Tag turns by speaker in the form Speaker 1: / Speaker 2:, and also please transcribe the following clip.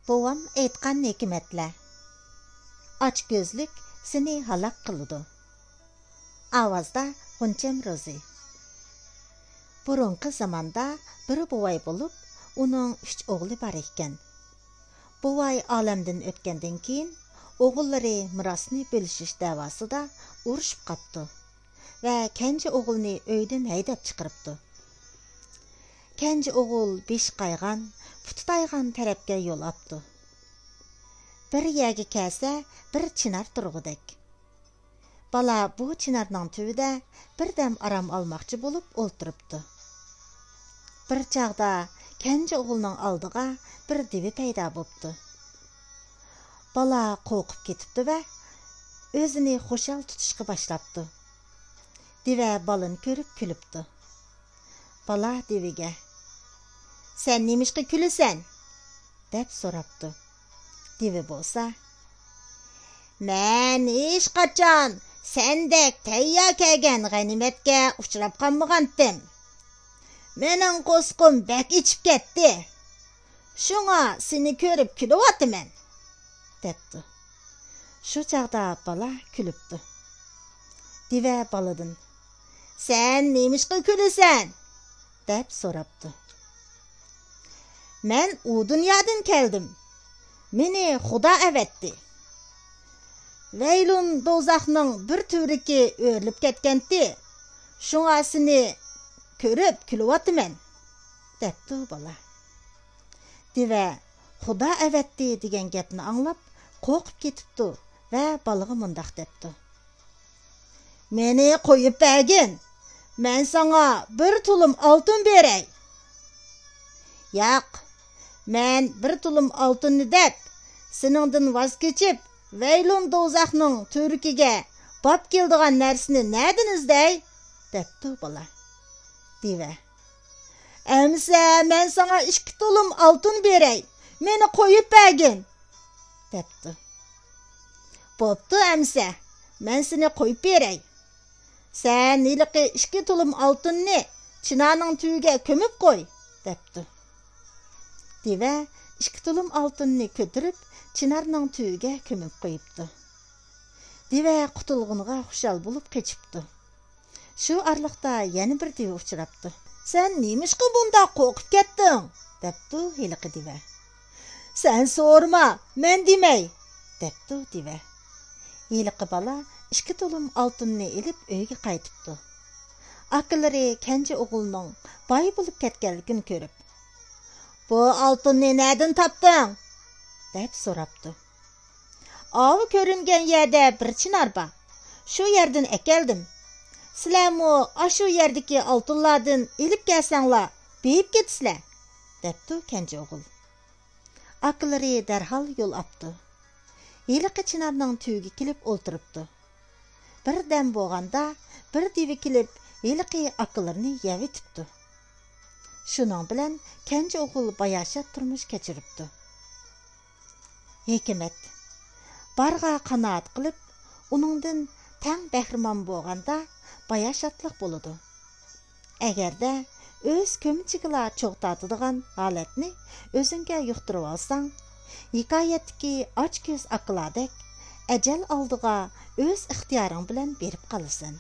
Speaker 1: Bovam aytqan hikmetler. Aç gözlük seni halak kılıdı. Avazda Gunçem Rozi. Burunqı zamanda bir bovay bolup, onun 3 oğlu bar ekan. Bovay alamdan ötkenden keyin oğulları mirasını bölüşüş davasida uruşup qaptı ve kenji oğulunu öyden haydap çıqırıptı. Kenji oğul beş qaygan, putaygan tarafga yol aptı. Bir yagi kelse bir çınar turğudek. Bala bu çınarның tüvide birdem aram almakçı bolup olturuptu. Bir çağda kenji oğulның aldıga bir divi payda boptu. Bala qoqup ketipti ve özünü xoşal tutuşqa başlaptı. Dive balın körüp külüptü. Bala divige, "Sen nemişqi külüsen?" dep soraptı. Divi bolsa, "Men hiç qaçan sendek tayya kelgen ganimetke uçurap qalmagantım. Menin qosqum bek içip ketdi. Şuna seni körüp külüvatımen." depti. Şu çağda bala külüptü. Dive balıdın, "Sen nemişqi külüsen?" dep soraptı. "Men u dünyadan keldim. Meni Xuda evetdi. Veylun dozaqның bir türiki örülüp ketkendi. Şuna seni körüp külüvatımen." depti bala. Dive Xuda evetdi degen gapni anlap qoqup ketipti ve balığı mundaq depti. "Meni koyup bergin. Men sana bir tulum altın berey." "Yoq, men bir tulum altınni dep, seningdan vaz keçip, Veylun dozaqның türkiga bap keldigan narsani nereden izday?" depti bala. Dive, "Emse men sana 2 tulum altın berey. Meni koyup bergin." depti. "Boptu emse, men seni koyup berey. Sen iliki 2 tulum altınni çınarның tüyüge kömüp koy." depti. Dive 2 tulum altınni kötürüp çınarның tüyüge kömüp koyuptu. Dive qutulğunğa xuşal bulup keçipti. Şu arlıqta yeni bir dive uçuraptı. "Sen nemişqi bunda qoqup kettin?" depti heliqi dive. "Sen sorma, men demey." depti dive. Heliqi bala 2 tulum altınni elip öyge qaytıptı. Akılları kenji oğulunun bay bulup ketkenligini körüp, "Bu altınni nereden taptın?" dep soraptı. "Avı körüngen yerde bir çınar ba. Şu yerden ekeldim. Sizlermu aşu yerdeki altınlardan elip gelsanglar, beyip getsizler." depti kenji oğul. Akılları derhal yol aptı. Heliqi çınarның tüyüge kelip olturuptu. Bir dem boğanda bir divi kelip heliqi akıllarını yevitipti. Şunun bilen kenji oğul bayaşat turmuş keçiripti. Hikmet, barga qanaat qılıp, onundan tang bəhrman boğanda bayaşatlık boludu. Egerde öz kömüçigila çoğtatıdığan haletini özünge yuqtırıp alsan, hikayetdeki aç göz akıladek, ecel aldığa öz ixtiyaring bilen berip qalırsın.